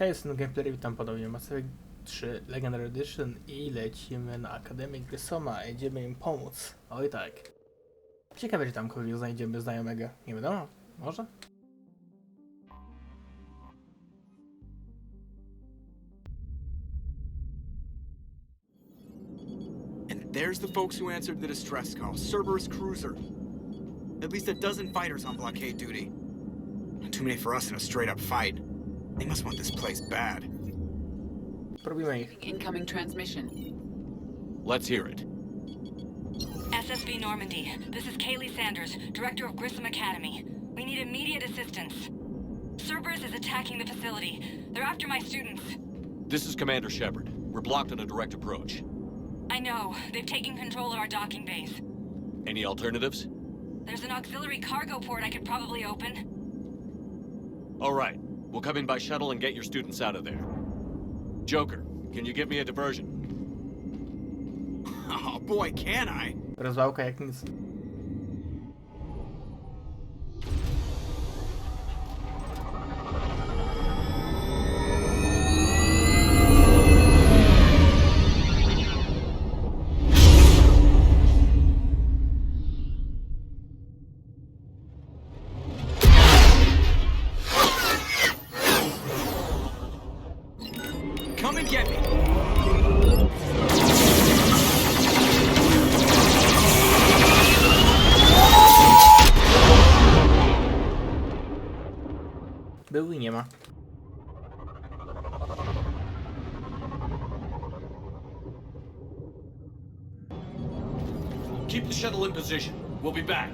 Hej, jestem Gameplay, witam ponownie Mass Effect 3 Legendary Edition i lecimy na Akademię Grissoma. Idziemy im pomóc. Oj tak. Ciekawe, czy tam kogoś znajdziemy znajomego. Nie wiadomo, może? And there's the folks who answered the distress call. Cerberus cruiser. At least a dozen fighters on blockade duty. Not too many for us in a straight-up fight. They must want this place bad. Probimy ich. Incoming transmission. Let's hear it. SSB Normandy, this is Kaylee Sanders, Director of Grissom Academy. We need immediate assistance. Cerberus is attacking the facility. They're after my students. This is Commander Shepard. We're blocked on a direct approach. I know. They've taken control of our docking base. Any alternatives? There's an auxiliary cargo port I could probably open. All right. We'll come in by shuttle and get your students out of there. Joker, can you give me a diversion? Oh boy, can I? Rozwałka jak nic. Come and get me. Był i nie ma. Keep the shuttle in position. We'll be back.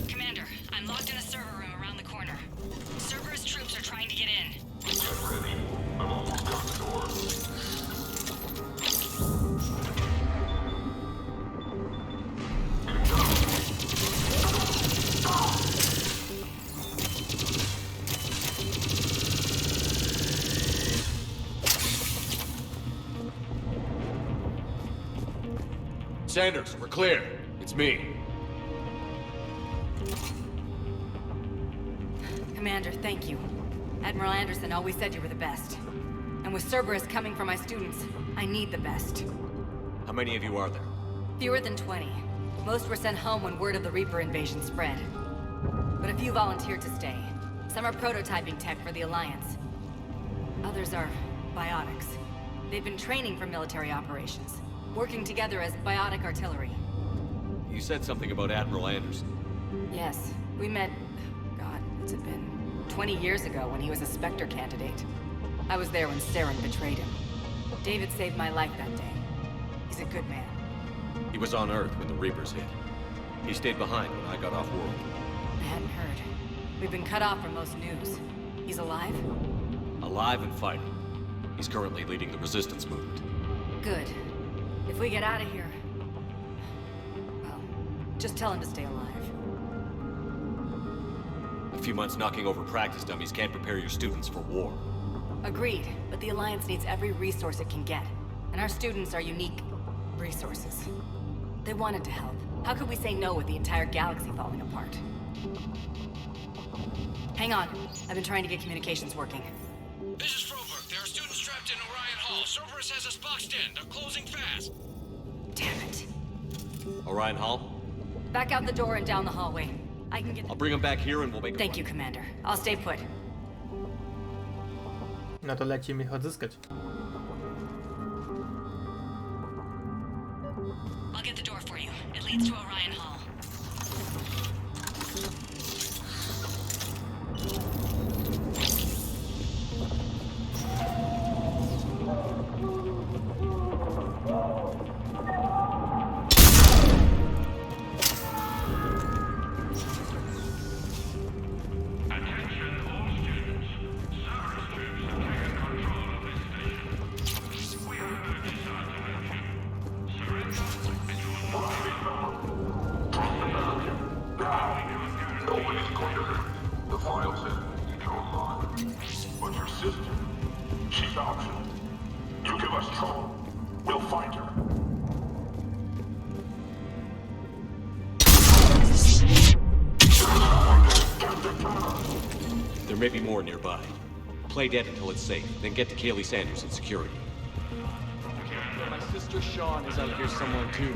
Commander, I'm locked in a server room around the corner. Cerberus troops are trying to get in. Sanders, we're clear. It's me. Commander, thank you. Admiral Anderson always said you were the best. And with Cerberus coming for my students, I need the best. How many of you are there? Fewer than 20. Most were sent home when word of the Reaper invasion spread. But a few volunteered to stay. Some are prototyping tech for the Alliance. Others are biotics. They've been training for military operations, working together as biotic artillery. You said something about Admiral Anderson. Yes, we met, God, what's it been? 20 years ago when he was a Spectre candidate. I was there when Saren betrayed him. David saved my life that day. He's a good man. He was on Earth when the Reapers hit. He stayed behind when I got off world. I hadn't heard. We've been cut off from most news. He's alive? Alive and fighting. He's currently leading the resistance movement. Good. If we get out of here... well, just tell him to stay alive. A few months knocking over practice dummies can't prepare your students for war. Agreed, but the Alliance needs every resource it can get. And our students are unique resources. They wanted to help. How could we say no with the entire galaxy falling apart? Hang on. I've been trying to get communications working. This is Froberg. There are students trapped in Orion Hall. Cerberus has us boxed in. They're closing fast. Damn it. Orion Hall? Back out the door and down the hallway. I can get... I'll bring them back here and we'll make a Thank you, Commander. I'll stay put. No to lecimy ich odzyskać. I'll get the door for you. It leads to Orion Hall. But your sister, she's optional. You give us trouble, we'll find her. There may be more nearby. Play dead until it's safe, then get to Kaylee Sanders in security. My sister Sean is out here somewhere too.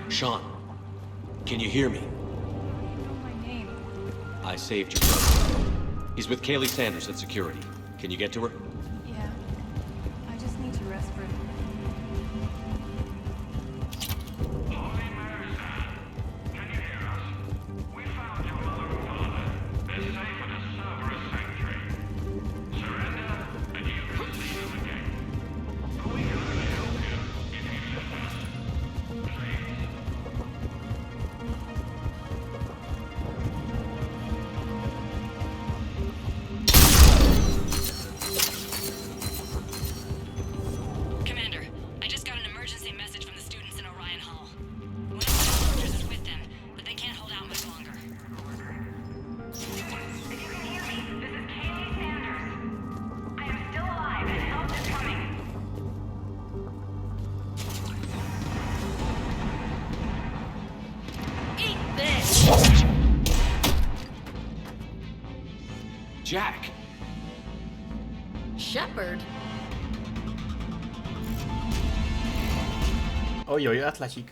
Sean, can you hear me? My name. I saved your brother. He's with Kaylee Sanders at security. Can you get to her? Yeah. I just need to rest for Commander, I just got an emergency message from the students in Orion Hall. One of the soldiers is with them, but they can't hold out much longer. If you can hear me, this is Kaylee Sanders. I am still alive and help is coming. Eat this! Jack! Shepard? Oj, oj, Atlacik.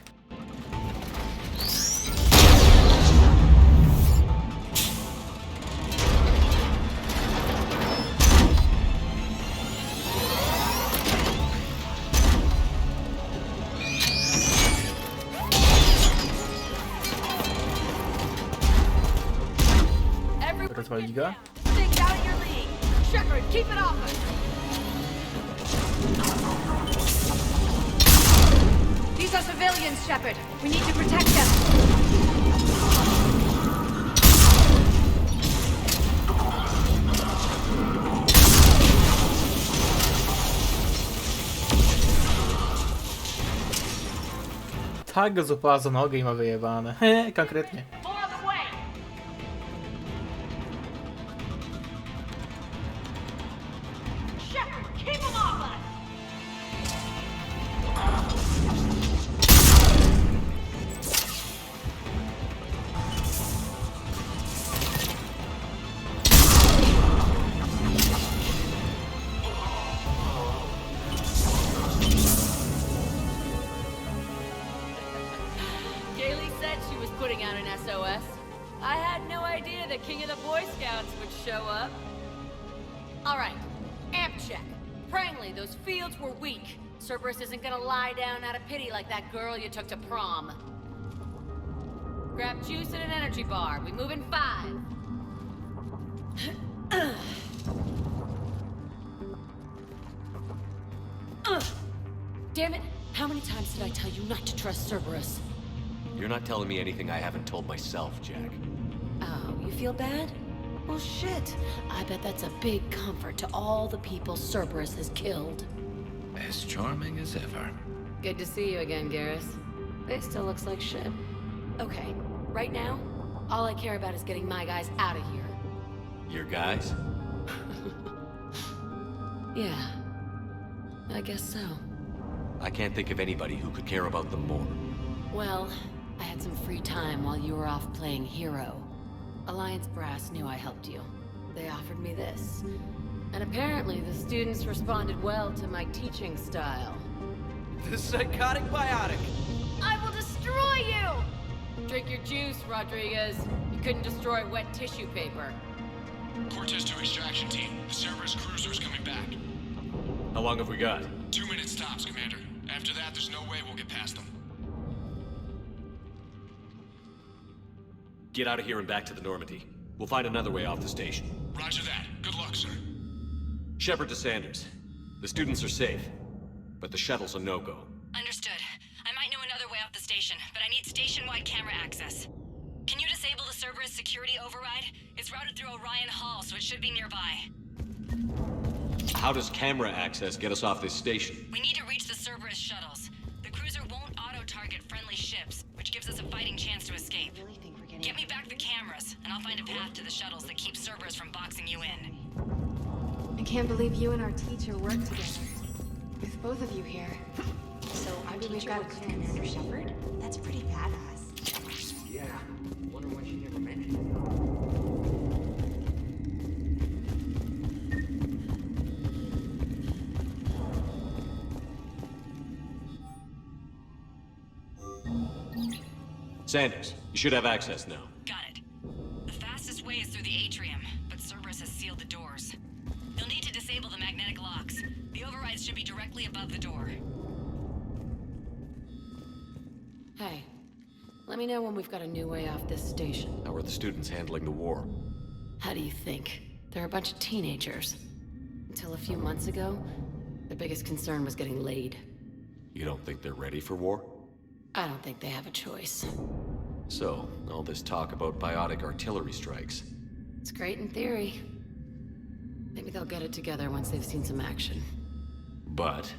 Rozwalić go? Things out of your league. Shepard, keep it off us. These are civilians, Shepard. We need to protect them. Tak go złapała za nogę i ma wyjebane. Konkretnie. More on the way. Shepard, keep them off us. Kaylee said she was putting out an SOS. I had no idea the king of the Boy Scouts would show up. All right, amp check. Prangley, those fields were weak. Cerberus isn't gonna lie down out of pity like that girl you took to prom. Grab juice and an energy bar. We move in 5. Damn it! How many times did I tell you not to trust Cerberus? You're not telling me anything I haven't told myself, Jack. Oh, you feel bad? Well, shit. I bet that's a big comfort to all the people Cerberus has killed. As charming as ever. Good to see you again, Garrus. It still looks like shit. Okay, right now, all I care about is getting my guys out of here. Your guys? Yeah, I guess so. I can't think of anybody who could care about them more. Well, I had some free time while you were off playing hero. Alliance Brass knew I helped you. They offered me this. And apparently the students responded well to my teaching style. The psychotic biotic! I will destroy you! Drink your juice, Rodriguez. You couldn't destroy wet tissue paper. Cortez to extraction team. The Cerberus cruiser's coming back. How long have we got? 2 minutes tops, Commander. After that, there's no way we'll get past them. Get out of here and back to the Normandy. We'll find another way off the station. Roger that. Good luck, sir. Shepard to Sanders. The students are safe, but the shuttle's a no-go. Understood. I might know another way off the station, but I need station-wide camera access. Can you disable the Cerberus security override? It's routed through Orion Hall, so it should be nearby. How does camera access get us off this station? We need to reach the Cerberus shuttles. The cruiser won't auto-target friendly ships, which gives us a fighting chance to escape. Get me back the cameras, and I'll find a path to the shuttles that keep Cerberus from boxing you in. I can't believe you and our teacher work together. With both of you here. So our teacher works with Commander Shepard? That's pretty badass. Yeah. Wonder why she never mentioned it. Sanders, you should have access now. Got it. The fastest way is through the atrium, but Cerberus has sealed the doors. You'll need to disable the magnetic locks. The overrides should be directly above the door. Hey, let me know when we've got a new way off this station. How are the students handling the war? How do you think? They're a bunch of teenagers. Until a few months ago, their biggest concern was getting laid. You don't think they're ready for war? I don't think they have a choice. So, all this talk about biotic artillery strikes. It's great in theory. Maybe they'll get it together once they've seen some action. But?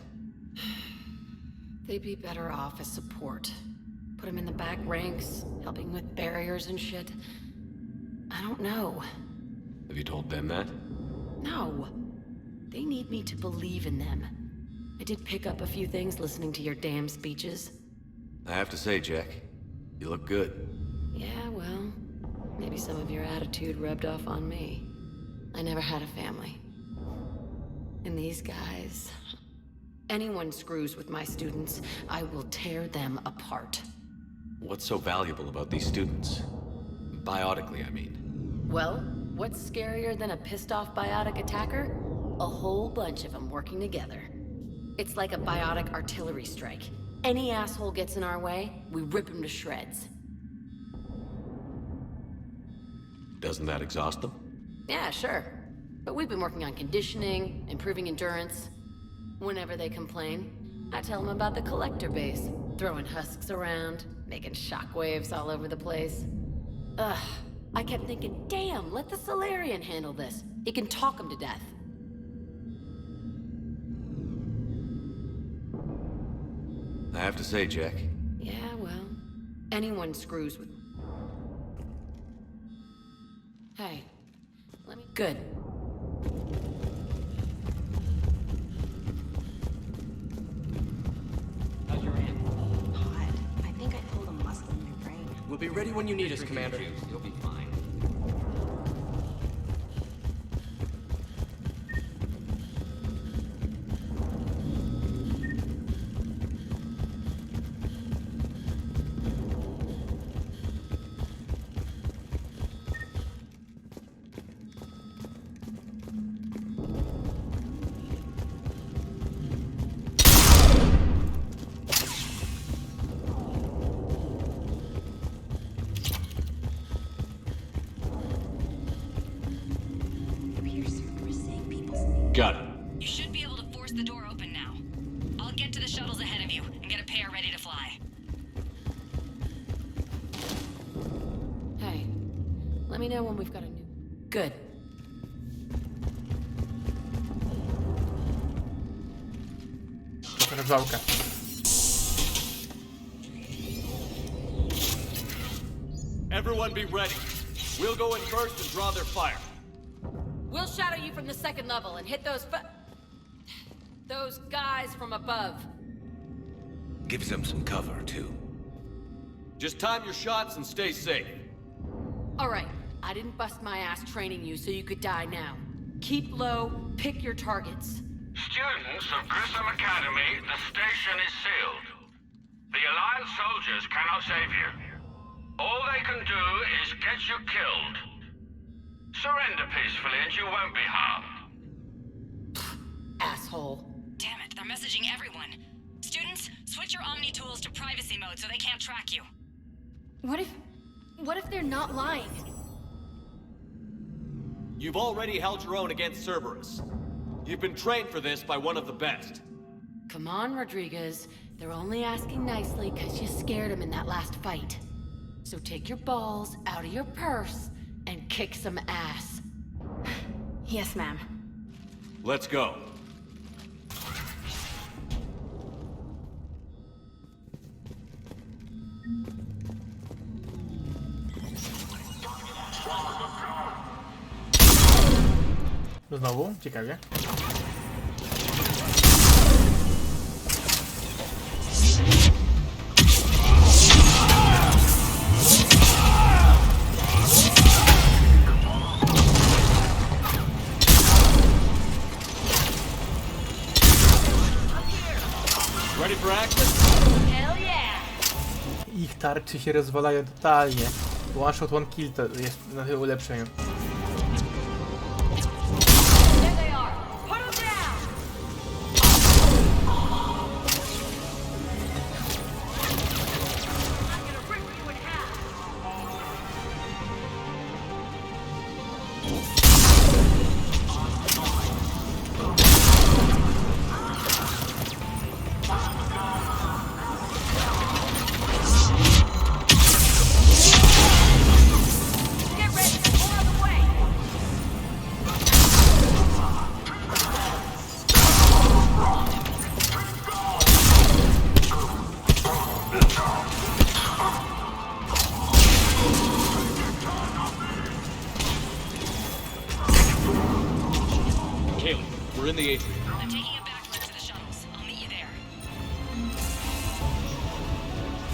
They'd be better off as support. Put them in the back ranks, helping with barriers and shit. I don't know. Have you told them that? No. They need me to believe in them. I did pick up a few things listening to your damn speeches. I have to say, Jack, you look good. Yeah, well, maybe some of your attitude rubbed off on me. I never had a family. And these guys... Anyone screws with my students, I will tear them apart. What's so valuable about these students? Biotically, I mean. Well, what's scarier than a pissed-off biotic attacker? A whole bunch of them working together. It's like a biotic artillery strike. Any asshole gets in our way, we rip him to shreds. Doesn't that exhaust them? Yeah, sure. But we've been working on conditioning, improving endurance. Whenever they complain, I tell them about the collector base, throwing husks around, making shockwaves all over the place. Ugh, I kept thinking, damn, let the Solarian handle this. He can talk them to death. I have to say, Jack. Yeah, well, anyone screws with... Hey, let me... Good. How's your aunt? Hot. I think I pulled a muscle in my brain. We'll be ready when you need us, Commander. You'll be fine. Got it. You should be able to force the door open now. I'll get to the shuttles ahead of you and get a pair ready to fly. Hey, let me know when we've got a new... Good. Rozwałka. Everyone be ready. We'll go in first and draw their fire. We'll shadow you from the second level and hit those guys from above. Gives them some cover, too. Just time your shots and stay safe. All right, I didn't bust my ass training you so you could die now. Keep low, pick your targets. Students of Grissom Academy, the station is sealed. The Alliance soldiers cannot save you. All they can do is get you killed. Surrender peacefully and you won't be harmed. Asshole. Damn it, they're messaging everyone. Students, switch your Omni tools to privacy mode so they can't track you. What if they're not lying? You've already held your own against Cerberus. You've been trained for this by one of the best. Come on, Rodriguez. They're only asking nicely because you scared them in that last fight. So take your balls out of your purse and kick some ass. Yes, ma'am. Let's go. Znowu? Ciekawie. Ready for action? Hell yeah! Ich tarczy się rozwalają totalnie. One shot, one kill to jest na tym ulepszeniu. There they are! Put them down! I'm gonna rip you in half! Get ready, more on the way! Kaylee, we're in the atrium. I'm taking a back route to the shuttles. I'll meet you there.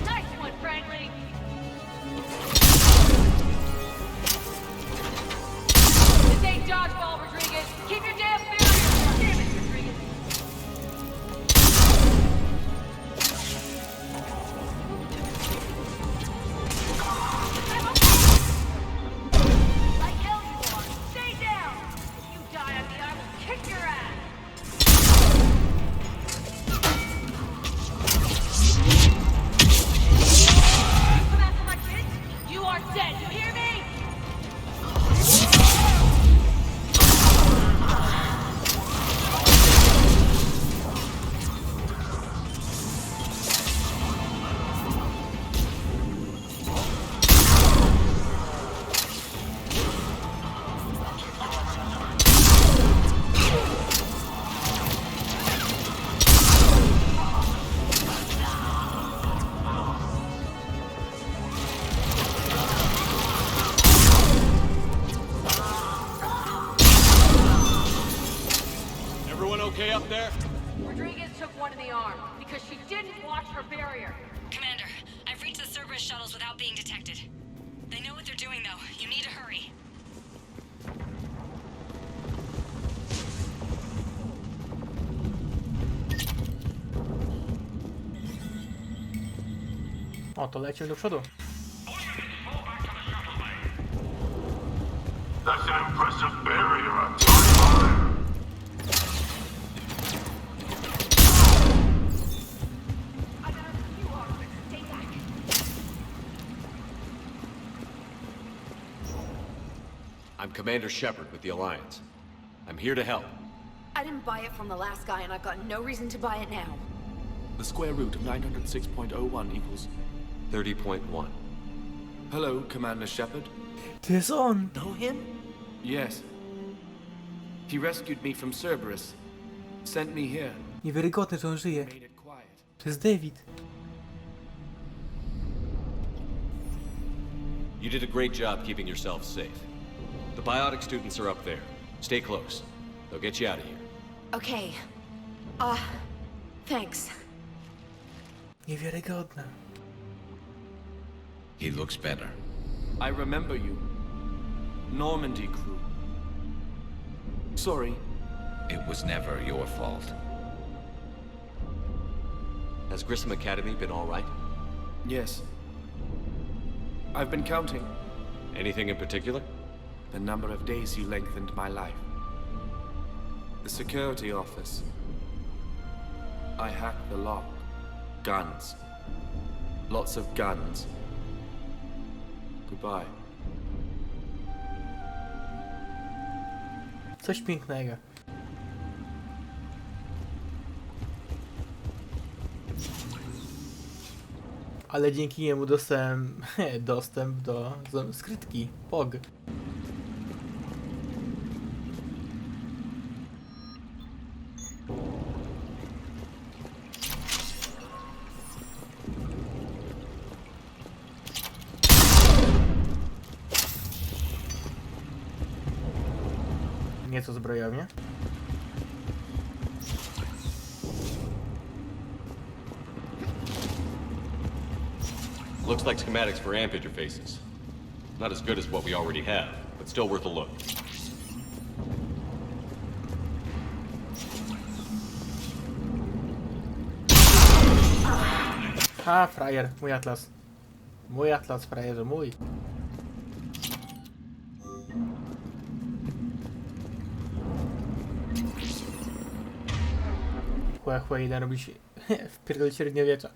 Nice one, Franklin! This ain't dodgeball, Rodriguez! Keep your damn barrier! Damn it, Rodriguez! Like hell you are! Stay down! If you die on me, I will kick your ass! You come after my kids, you are dead, you hear me? Everyone okay up there? Rodriguez took one in the arm because she didn't watch her barrier. Commander, I've reached the Cerberus shuttles without being detected. They know what they're doing, though. You need to hurry. O, to lecimy do przodu. That's an impressive barrier, I tell you. I got her. You are. Stay back. I'm Commander Shepard with the Alliance. I'm here to help. I didn't buy it from the last guy, and I've got no reason to buy it now. The square root of 906.01 equals... 30.1. Hello, Commander Shepard. To jest on! Know him? Yes. He rescued me from Cerberus. Sent me here. Niewiarygodne, że on żyje. Made it To jest David. You did a great job keeping yourself safe. The biotic students are up there. Stay close. They'll get you out of here. Okay. Thanks. Niewiarygodne. He looks better. I remember you. Normandy crew. Sorry. It was never your fault. Has Grissom Academy been all right? Yes. I've been counting. Anything in particular? The number of days you lengthened my life. The security office. I hacked the lock. Guns. Lots of guns. Goodbye. Coś pięknego. Ale dzięki niemu dostałem dostęp do skrytki POG. Nieco zbrojownie. Looks like schematics for amp interfaces. Not as good as what we already have, but still worth a look. A, frajer, mój atlas. Mój atlas, frajerze, mój. Chłe, idę robić wpierdol średniowiecza.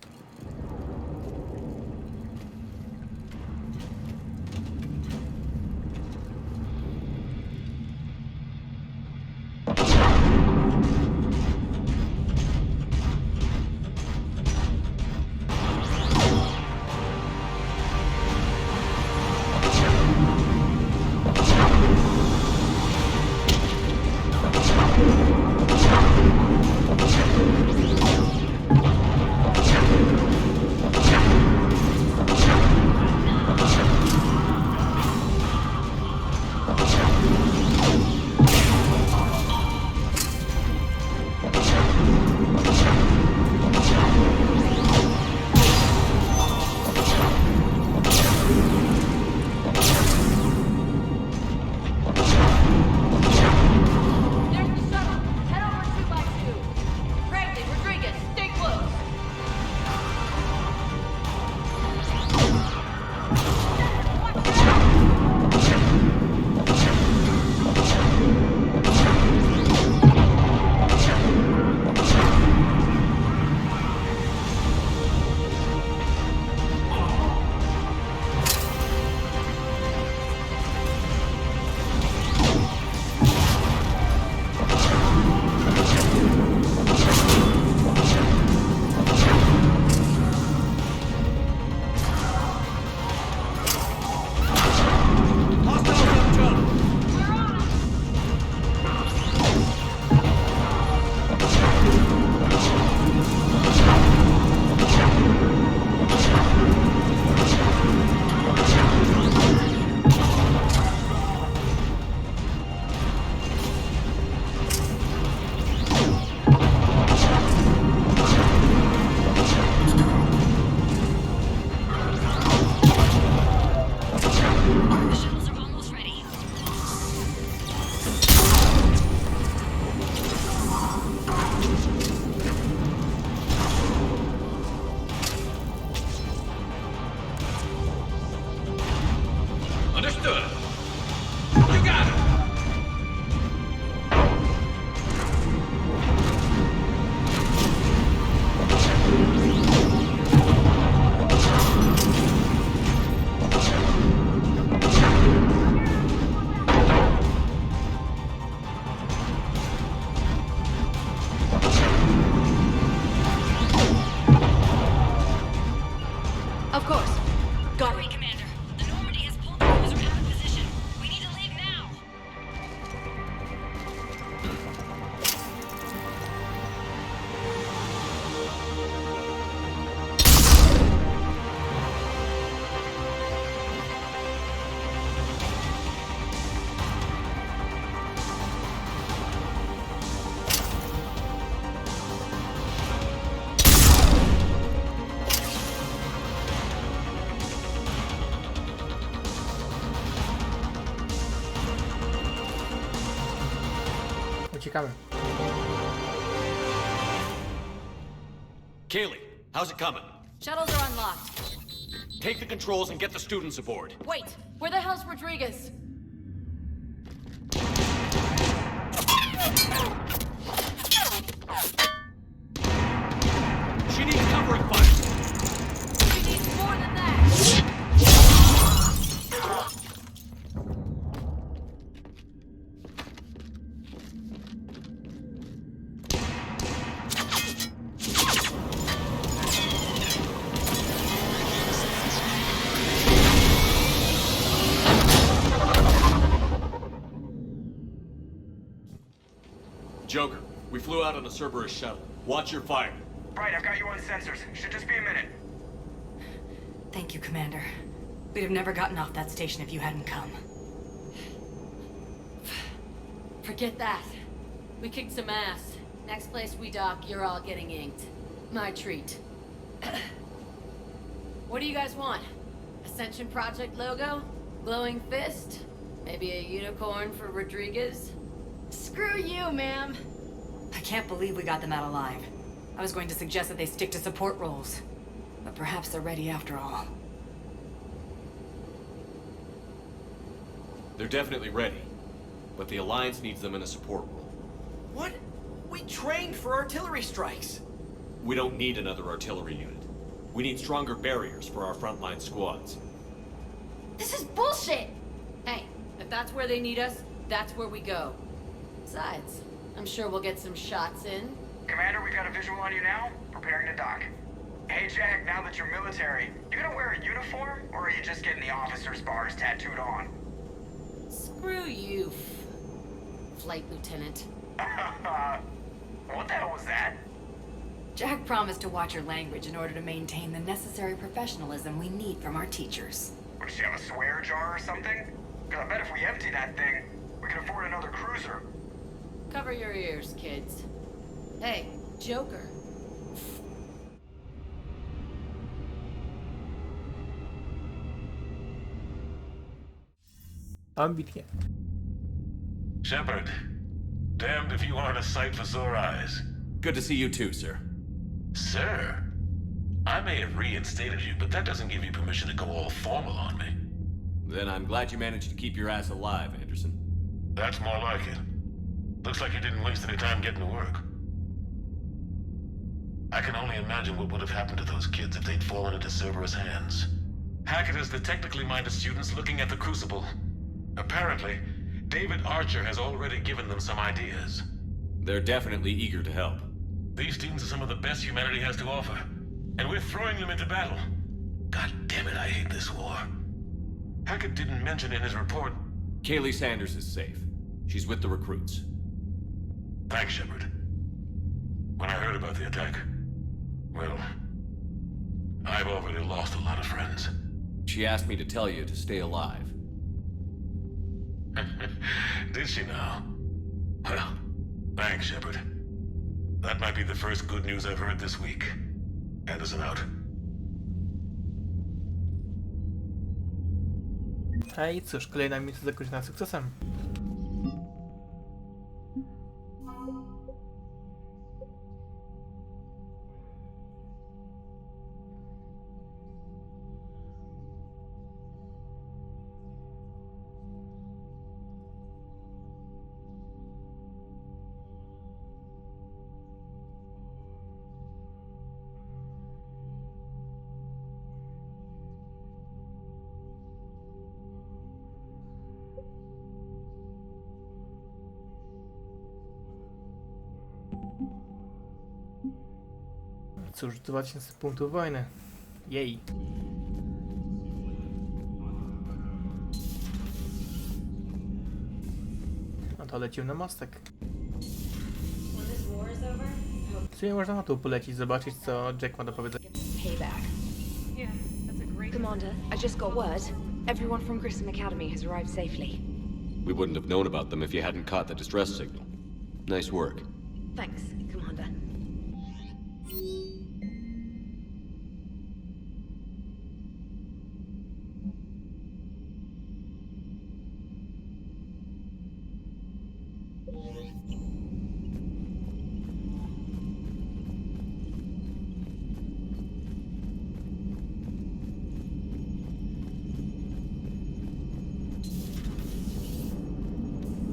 Uciekamy. Kaylee, how's it coming? Shuttles are unlocked. Take the controls and get the students aboard. Wait, where the hell's Rodriguez? She needs covering fire. She needs more than that. Joker, we flew out on a Cerberus shuttle. Watch your fire. Right, I've got you on sensors. Should just be a minute. Thank you, Commander. We'd have never gotten off that station if you hadn't come. Forget that. We kicked some ass. Next place we dock, you're all getting inked. My treat. What do you guys want? Ascension Project logo? Glowing fist? Maybe a unicorn for Rodriguez? Screw you, ma'am! I can't believe we got them out alive. I was going to suggest that they stick to support roles. But perhaps they're ready after all. They're definitely ready. But the Alliance needs them in a support role. What? We trained for artillery strikes. We don't need another artillery unit. We need stronger barriers for our frontline squads. This is bullshit! Hey, if that's where they need us, that's where we go. Besides, I'm sure we'll get some shots in. Commander, we got a visual on you now. Preparing to dock. Hey, Jack, now that you're military, you gonna wear a uniform, or are you just getting the officer's bars tattooed on? Screw you, Flight Lieutenant. What the hell was that? Jack promised to watch your language in order to maintain the necessary professionalism we need from our teachers. What, does she have a swear jar or something? Because I bet if we empty that thing, we can afford another cruiser. Cover your ears, kids. Hey, Joker. Ambitnie. Shepard, damned if you aren't a sight for sore eyes. Good to see you too, sir. Sir? I may have reinstated you, but that doesn't give you permission to go all formal on me. Then I'm glad you managed to keep your ass alive, Anderson. That's more like it. Looks like you didn't waste any time getting to work. I can only imagine what would have happened to those kids if they'd fallen into Cerberus' hands. Hackett is the technically minded students looking at the Crucible. Apparently, David Archer has already given them some ideas. They're definitely eager to help. These students are some of the best humanity has to offer, and we're throwing them into battle. God damn it, I hate this war. Hackett didn't mention in his report... Kaylee Sanders is safe. She's with the recruits. Thanks, Shepard. When I heard about the attack, well, I've already lost a lot of friends. She asked me to tell you to stay alive. Did she now? Well, thanks, Shepard. That might be the first good news I've heard this week. Anderson out. Hej, cóż, kolejna misja zakończona sukcesem. Cóż, 2000 punktów wojny. Jej. No to lecimy na mostek. W sumie można na tu polecić, zobaczyć co Jack ma do powiedzenia. Payback. Commander, I just got word. Everyone from Grissom Academy has arrived safely. We wouldn't have known about them if you hadn't caught the distress signal. Nice work. Thanks, Commander.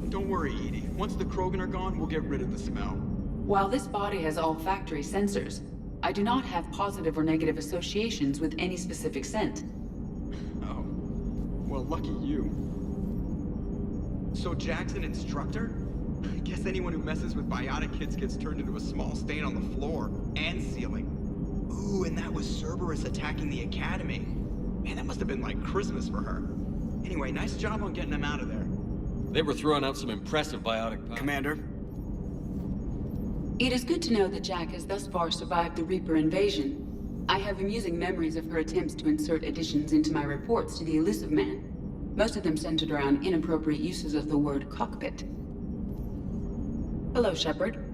Don't worry, Edie. Once the Krogan are gone, we'll get rid of the smell. While this body has all factory sensors, I do not have positive or negative associations with any specific scent. Oh. Well, lucky you. So Jack's an instructor? I guess anyone who messes with biotic kids gets turned into a small stain on the floor and ceiling. Ooh, and that was Cerberus attacking the academy. Man, that must have been like Christmas for her. Anyway, nice job on getting them out of there. They were throwing out some impressive biotic power. Commander? It is good to know that Jack has thus far survived the Reaper invasion. I have amusing memories of her attempts to insert additions into my reports to the Elusive Man. Most of them centered around inappropriate uses of the word cockpit. Hello, Shepard.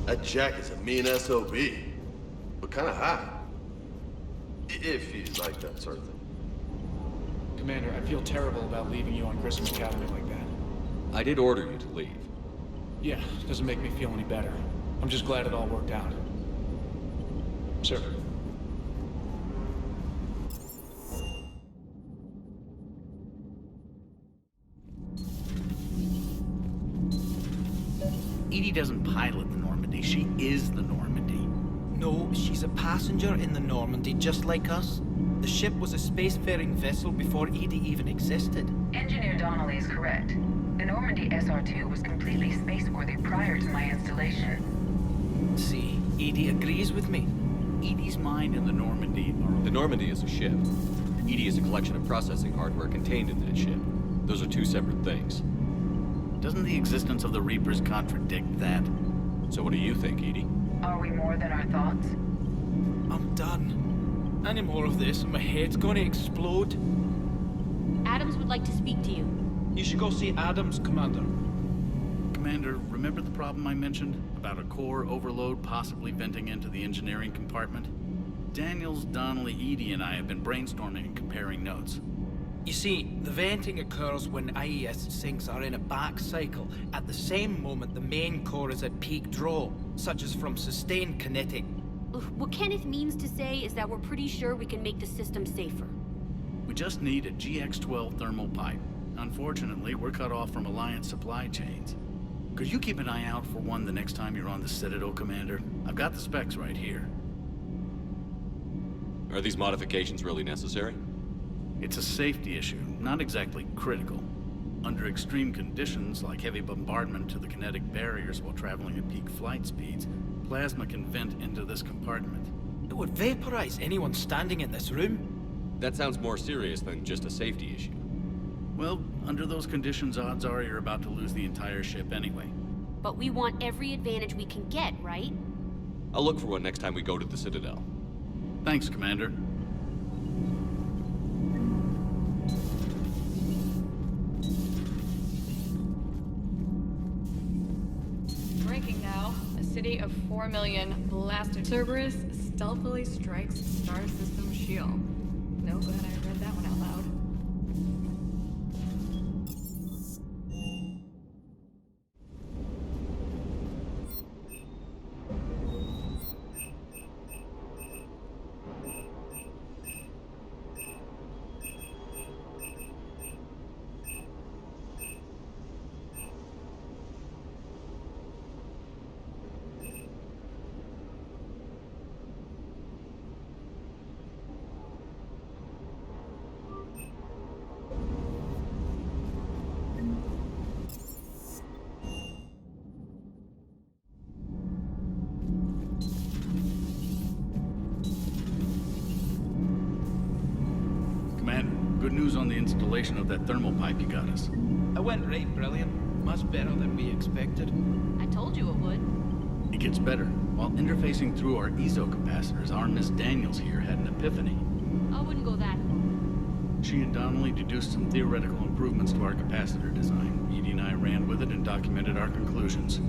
That Jack is a mean SOB, but kind of hot. If he's like that sort of thing. Commander, I feel terrible about leaving you on Grissom Academy like that. I did order you to leave. Yeah, doesn't make me feel any better. I'm just glad it all worked out. Sir. Edie doesn't pilot the Normandy, she is the Normandy. No, she's a passenger in the Normandy, just like us. The ship was a spacefaring vessel before Edie even existed. Engineer Donnelly is correct. The Normandy SR-2 was completely spaceworthy prior to my installation. See, Edie agrees with me. Edie's mind and the Normandy are... The Normandy is a ship. Edie is a collection of processing hardware contained in that ship. Those are two separate things. Doesn't the existence of the Reapers contradict that? So what do you think, Edie? Are we more than our thoughts? I'm done. Any more of this and my head's gonna explode. Adams would like to speak to you. You should go see Adams, Commander. Commander, remember the problem I mentioned? About a core overload possibly venting into the engineering compartment? Daniels, Donnelly, Edie, and I have been brainstorming and comparing notes. You see, the venting occurs when IES sinks are in a back cycle, at the same moment the main core is at peak draw, such as from sustained kinetic. What Kenneth means to say is that we're pretty sure we can make the system safer. We just need a GX-12 thermal pipe. Unfortunately, we're cut off from Alliance supply chains. Could you keep an eye out for one the next time you're on the Citadel, Commander? I've got the specs right here. Are these modifications really necessary? It's a safety issue, not exactly critical. Under extreme conditions, like heavy bombardment to the kinetic barriers while traveling at peak flight speeds, plasma can vent into this compartment. It would vaporize anyone standing in this room. That sounds more serious than just a safety issue. Well, under those conditions, odds are you're about to lose the entire ship anyway. But we want every advantage we can get, right? I'll look for one next time we go to the Citadel. Thanks, Commander. Breaking now. A city of 4 million blasted. Cerberus stealthily strikes star system shield. No, glad I read that one out loud. Good news on the installation of that thermal pipe you got us. It went right brilliant. Much better than we expected. I told you it would. It gets better. While interfacing through our ESO capacitors, our Miss Daniels here had an epiphany. I wouldn't go that far. She and Donnelly deduced some theoretical improvements to our capacitor design. Edie and I ran with it and documented our conclusions.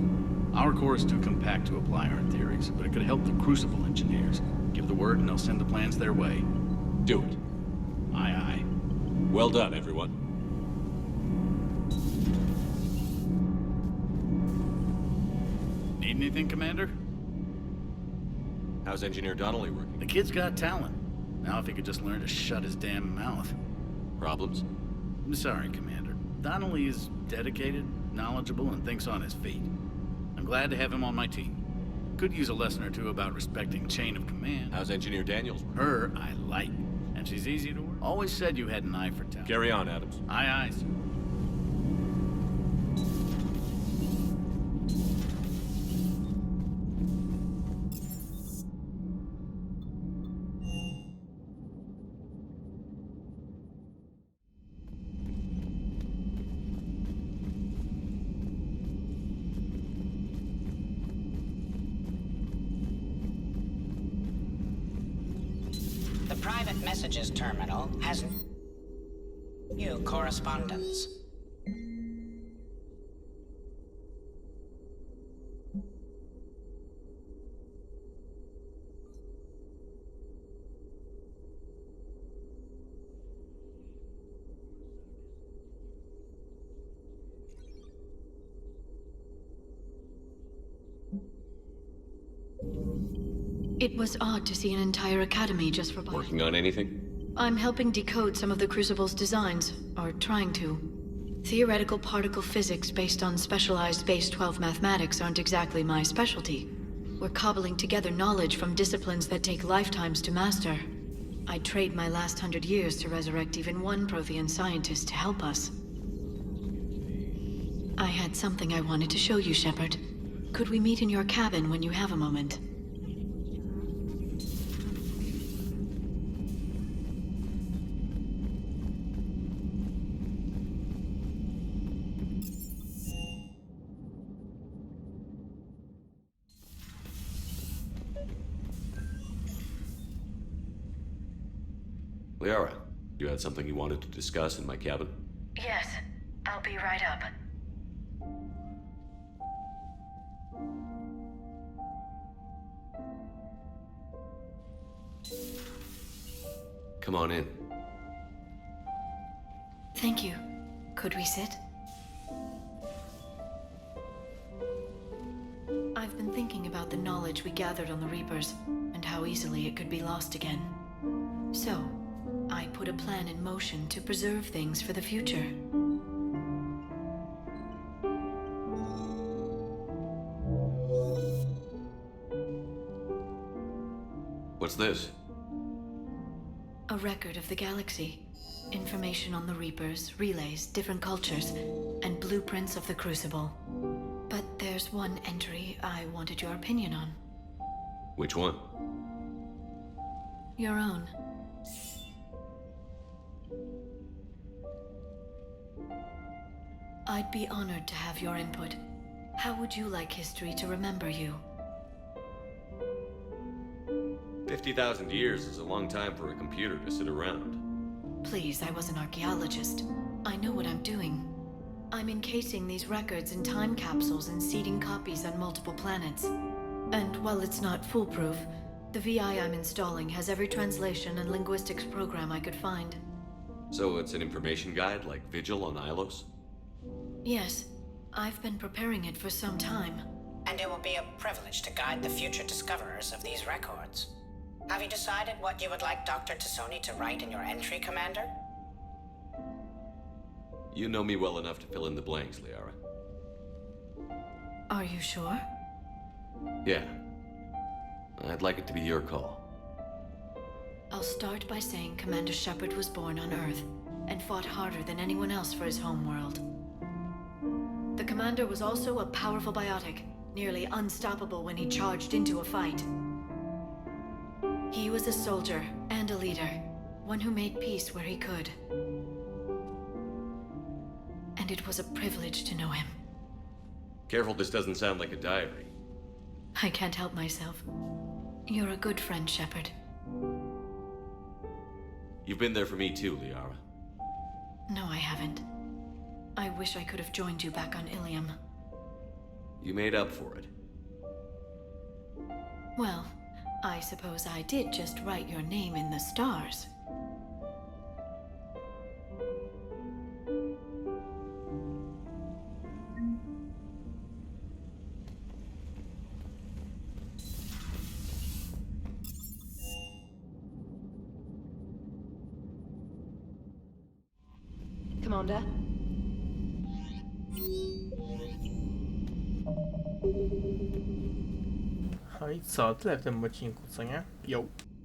Our core is too compact to apply our theories, but it could help the Crucible engineers. Give the word and they'll send the plans their way. Do it. Aye, aye. Well done, everyone. Need anything, Commander? How's Engineer Donnelly working? The kid's got talent. Now if he could just learn to shut his damn mouth. Problems? I'm sorry, Commander. Donnelly is dedicated, knowledgeable, and thinks on his feet. I'm glad to have him on my team. Could use a lesson or two about respecting chain of command. How's Engineer Daniels working? Her, I like. And she's easy to work. Always said you had an eye for talent. Carry on, Adams. Aye, aye, sir. The private messages terminal has new correspondence. It was odd to see an entire academy just for Working on anything? I'm helping decode some of the Crucible's designs, or trying to. Theoretical particle physics based on specialized base 12 mathematics aren't exactly my specialty. We're cobbling together knowledge from disciplines that take lifetimes to master. I'd trade my last 100 years to resurrect even one Prothean scientist to help us. I had something I wanted to show you, Shepard. Could we meet in your cabin when you have a moment? Liara, you had something you wanted to discuss in my cabin? Yes, I'll be right up. Come on in. Thank you. Could we sit? I've been thinking about the knowledge we gathered on the Reapers, and how easily it could be lost again. So, I put a plan in motion to preserve things for the future. What's this? A record of the galaxy. Information on the Reapers, relays, different cultures, and blueprints of the Crucible. But there's one entry I wanted your opinion on. Which one? Your own. I'd be honored to have your input. How would you like history to remember you? 50,000 years is a long time for a computer to sit around. Please, I was an archaeologist. I know what I'm doing. I'm encasing these records in time capsules and seeding copies on multiple planets. And while it's not foolproof, the VI I'm installing has every translation and linguistics program I could find. So it's an information guide like Vigil on Ilos? Yes, I've been preparing it for some time. And it will be a privilege to guide the future discoverers of these records. Have you decided what you would like Dr. Tassoni to write in your entry, Commander? You know me well enough to fill in the blanks, Liara. Are you sure? Yeah. I'd like it to be your call. I'll start by saying Commander Shepard was born on Earth and fought harder than anyone else for his homeworld. The Commander was also a powerful biotic, nearly unstoppable when he charged into a fight. He was a soldier and a leader, One who made peace where he could. And it was a privilege to know him. Careful, this doesn't sound like a diary. I can't help myself. You're a good friend, Shepard. You've been there for me too, Liara. No, I haven't. I wish I could have joined you back on Ilium. You made up for it. Well, I suppose I did just write your name in the stars. Commander? No i co? Tyle w tym odcinku, co nie? Jo.